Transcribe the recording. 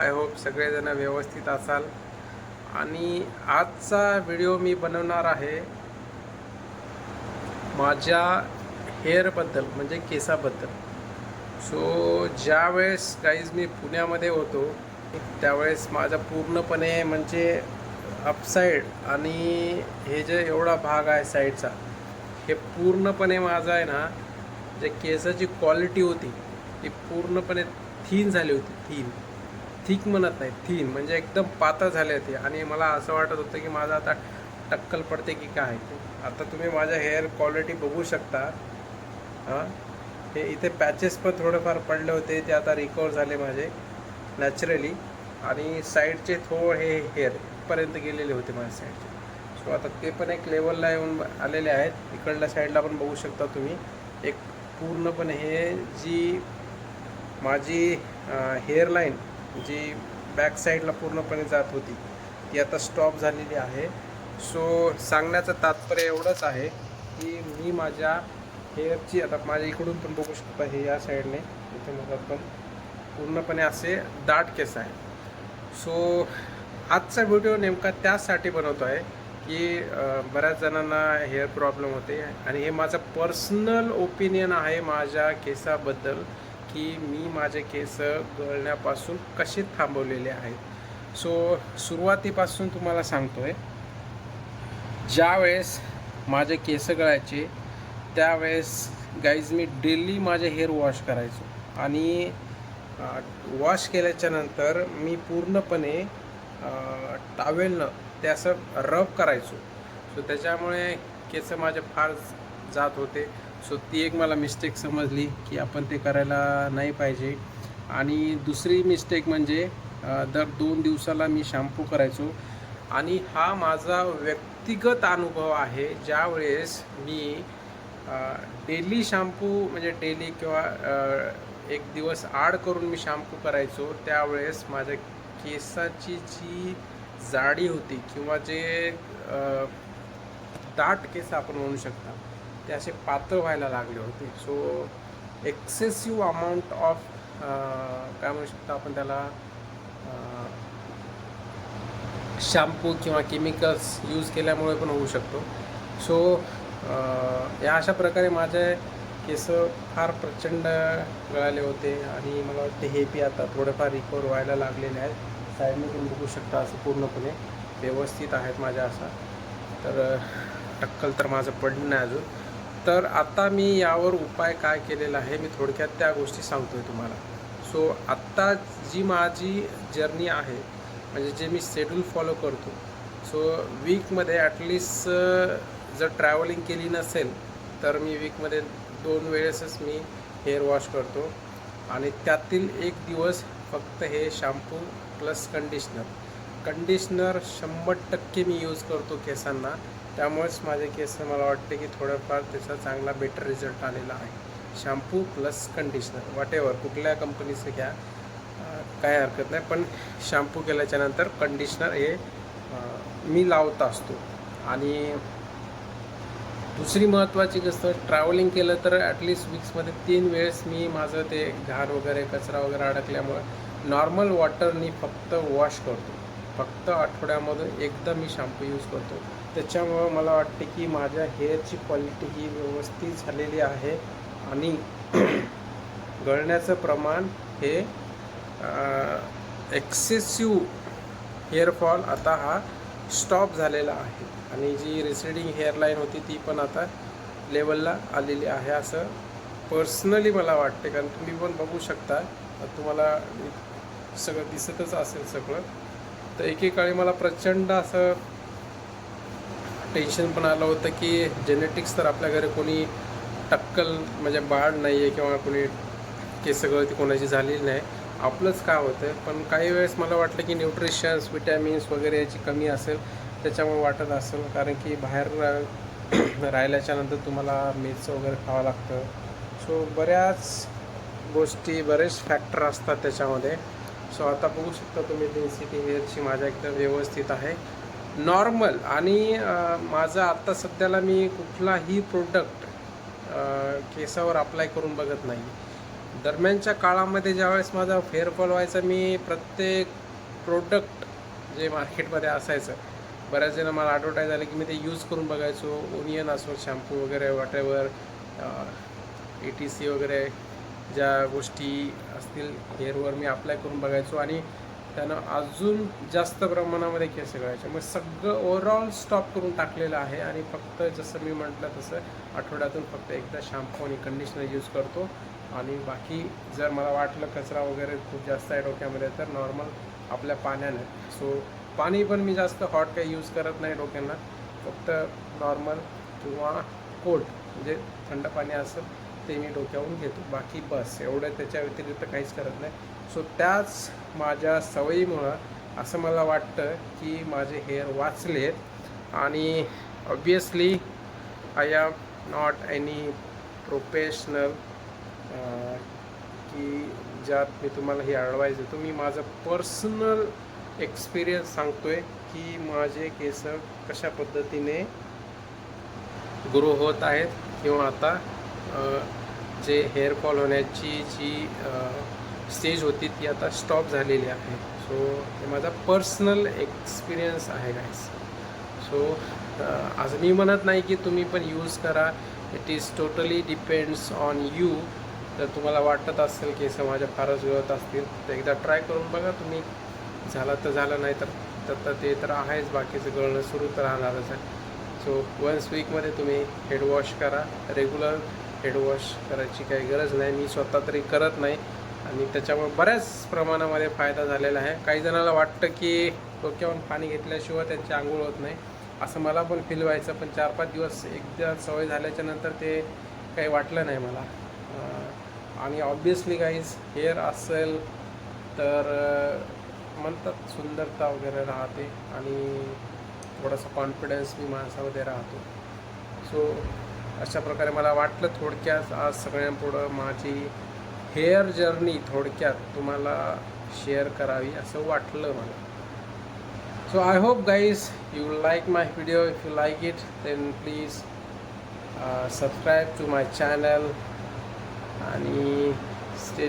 I hope सगळेजण व्यवस्थित असाल. आणि आजचा व्हिडिओ मी बनवणार आहे माझ्या हेअरबद्दल, म्हणजे केसाबद्दल. सो ज्यावेळेस गाईज मी पुण्यामध्ये होतो त्यावेळेस माझा पूर्णपणे म्हणजे अपसाईड आणि हे जे एवढा भाग आहे साईडचा, हे पूर्णपणे माझा आहे ना, जे केसाची क्वालिटी होती ती पूर्णपणे थीन झाली होती. थिक म्हणत नाही, थीन म्हणजे एकदम पातळ झाले होते. आणि मला असं वाटत होतं की माझं आता टक्कल पडते की काय. आता तुम्ही माझ्या हेअर क्वालिटी बघू शकता. हां, हे इथे पॅचेस पण थोडेफार पडले होते, ते आता रिकवर झाले माझे नॅचरली. आणि साईडचे थोडे हे हेअरपर्यंत गेलेले होते माझ्या साईडचे. सो आता ते पण एक लेवलला येऊन आलेले आहेत. इकडल्या साईडला पण बघू शकता तुम्ही. एक पूर्णपणे हे जी माझी हेअरलाईन जी बॅक साईडला पूर्णपणे जात होती ती आता स्टॉप झालेली आहे. सो सांगण्याचं तात्पर्य एवढंच आहे की मी माझ्या हेअरची, आता माझ्या इकडून पण बघू शकता, हे या साईडने इथे मला पण पूर्णपणे असे दाट केस आहे. सो आजचा व्हिडिओ नेमका त्यासाठी बनवतो आहे की बऱ्याच जणांना हेअर प्रॉब्लेम होते आणि हे माझं पर्सनल ओपिनियन आहे माझ्या केसाबद्दल की मी माझे केस गळण्यापासून कसे थांबवलेले आहेत. सो सुरुवातीपासून तुम्हाला सांगतो आहे. ज्यावेळेस माझे केस गळायचे त्यावेळेस गाईज मी डेली माझे हेअर वॉश करायचो. आणि वॉश केल्याच्या नंतर मी पूर्णपणे टॉवेलनं ते असं रब करायचो. सो त्याच्यामुळे केस माझे फार जात होते. सो ती एक मला मिस्टेक समजली की आपण ते करायला नाही पाहिजे. आणि दुसरी मिस्टेक म्हणजे दर 2 दिवसाला मी शॅम्पू करायचो. आणि हा माझा व्यक्तिगत अनुभव आहे. ज्यावेळेस मी डेली शॅम्पू, म्हणजे डेली किंवा एक दिवस आड करून मी शॅम्पू करायचो, त्यावेळेस माझ्या केसाची जी जाडी होती किंवा जे दाट केस आपण म्हणू शकता ते असे पातळ व्हायला लागले होते. सो एक्सेसिव्ह अमाऊंट ऑफ काय म्हणू शकतो आपण त्याला, शॅम्पू किंवा केमिकल्स यूज केल्यामुळे पण होऊ शकतो. सो या अशा प्रकारे माझे केस फार प्रचंड गळाले होते. आणि मला वाटते हे बी आता थोडेफार रिकवर व्हायला लागलेले आहेत. साईडने पण बघू शकता असं पूर्णपणे व्यवस्थित आहेत माझ्या. असा तर टक्कल तर माझं पडलं नाही अजून. तर आता मी यावर उपाय काय केलेला आहे मी थोडक्यात त्या गोष्टी सांगतो आहे तुम्हाला. सो आत्ता जी माझी जर्नी आहे, म्हणजे जे मी शेड्यूल फॉलो करतो, सो वीकमध्ये ॲटलिस्ट जर ट्रॅव्हलिंग केली नसेल तर मी वीकमध्ये 2 वेळेसच मी हेअर वॉश करतो. आणि त्यातील एक दिवस फक्त हे शॅम्पू प्लस कंडिशनर 100% मी यूज करतो केसांना. त्यामुळेच माझे केस मला वाटते की थोडंफार त्याचा चांगला बेटर रिझल्ट आलेला आहे. शॅम्पू प्लस कंडिशनर वॉटेवर कुठल्या कंपनीचं घ्या, काय हरकत नाही, पण शॅम्पू केल्याच्यानंतर कंडिशनर हे मी लावत असतो. आणि दुसरी महत्त्वाची गोष्ट, ट्रॅव्हलिंग केलं तर ॲटलिस्ट वीक्समध्ये 3 वेळेस मी माझं ते घाण वगैरे कचरा वगैरे अडकल्यामुळं नॉर्मल वॉटरनी फक्त वॉश करतो. फक्त आठवड्यामधून एकदा मी शॅम्पू यूज करतो. त्याच्यामुळं मला वाटते की माझ्या हेअरची क्वालिटी ही व्यवस्थित झालेली आहे. आणि गळण्याचं प्रमाण हे एक्सेसिव्ह हेअरफॉल आता हा स्टॉप झालेला आहे. आणि जी रिसिडिंग हेअरलाईन होती ती पण आता लेवलला आलेली आहे असं पर्सनली मला वाटते. कारण तुम्ही पण बघू शकता, तुम्हाला सगळं दिसतच असेल सगळं. तर एकेकाळी मला प्रचंड असं टेन्शन पण आलं होतं की जेनेटिक्स तर आपल्या घरी कोणी टक्कल म्हणजे बाळ नाही आहे किंवा कोणी केस गळती कोणाची झालेली नाही, आपलंच काय होतं. पण काही वेळेस मला वाटलं की न्यूट्रिशन्स, विटॅमिन्स वगैरे याची कमी असेल, त्याच्यामुळे वाटत असेल. कारण की बाहेर राहिल्याच्यानंतर तुम्हाला मेसचं वगैरे खावं लागतं. सो बऱ्याच गोष्टी, बरेच फॅक्टर असतात त्याच्यामध्ये. सो आता बघू शकता तुम्ही, डेन्सिटी हेअरची माझ्या एकदम व्यवस्थित आहे, नॉर्मल. आणि माझं आत्ता सध्याला मी कुठलाही प्रोडक्ट केसावर अप्लाय करून बघत नाही. दरम्यानच्या काळामध्ये ज्यावेळेस माझा फेअरफॉल व्हायचा, मी प्रत्येक प्रोडक्ट जे मार्केटमध्ये असायचं, बऱ्याच जण मला ॲडव्हर्टाईज आले की मी ते यूज करून बघायचो. ओनियन असो, शॅम्पू वगैरे, वॉटेवर ETC वगैरे ज्या गोष्टी असतील हेअरवर मी अप्लाय करून बघायचो आणि त्यानं अजून जास्त प्रमाणामध्ये केस गळायचे. मग सगळं ओव्हरऑल स्टॉप करून टाकलेलं आहे आणि फक्त जसं मी म्हटलं तसं आठवड्यातून फक्त एकदा शॅम्पू आणि कंडिशनर यूज करतो. आणि बाकी जर मला वाटलं कचरा वगैरे खूप जास्त आहे डोक्यामध्ये तर नॉर्मल आपल्या पाण्यानं, सो पाणी पण मी जास्त हॉट काही यूज करत नाही डोक्यांना, फक्त नॉर्मल किंवा कोल्ड म्हणजे थंड पाणी असं ते मी डोक्यावरून घेतो. बाकी बस एवढं, त्याच्या व्यतिरिक्त काहीच करत नाही. सो त्याच माझ्या सवयीमुळं असं मला वाटतं की माझे हेअर वाचलेत. आणि obviously I am not any professional की ज्यात मी तुम्हाला ही ॲडवाईस देतो. मी माझं पर्सनल एक्सपिरियन्स सांगतो आहे की माझे केस कशा पद्धतीने ग्रो होत आहेत किंवा आता जे हेअरफॉल होण्याची जी स्टेज होती ती आता स्टॉप झालेली आहे. सो हे माझा पर्सनल एक्सपिरियन्स आहे गाईस. सो आज मी म्हणत नाही की तुम्ही पण यूज करा, it is totally depends on you. जर तुम्हाला वाटत असेल केस माझ्या फारच गळत असतील तर एकदा ट्राय करून बघा तुम्ही. झालं तर झालं, नाही तर ते तर आहेच, बाकीचं गळणं सुरू तर राहणारच आहे. सो वन्स वीकमध्ये तुम्ही हेडवॉश करा. रेग्युलर हेडवॉश करायची काही गरज नाही, मी स्वतः तरी करत नाही आणि त्याच्यामुळे बऱ्याच प्रमाणामध्ये फायदा झालेला आहे. काही जणाला वाटतं की डोक्यावरून पाणी घेतल्याशिवाय त्यांची आंघोळ होत नाही, असं मला पण फील व्हायचं. पण 4-5 दिवस एकदा सवय झाल्याच्या नंतर ते काही वाटलं नाही मला. आणि ऑब्वियसली गाईज हेअर असेल तर म्हणतात सुंदरता वगैरे राहते आणि थोडासा कॉन्फिडन्स मी माणसामध्ये राहतो. सो अशा प्रकारे मला वाटलं थोडक्यात आज सगळ्यांपुढं माझी हेअर जर्नी थोडक्यात तुम्हाला शेअर करावी असं वाटलं मला. So I hope guys you like my video. If you like it then please subscribe to my channel आणि स्टे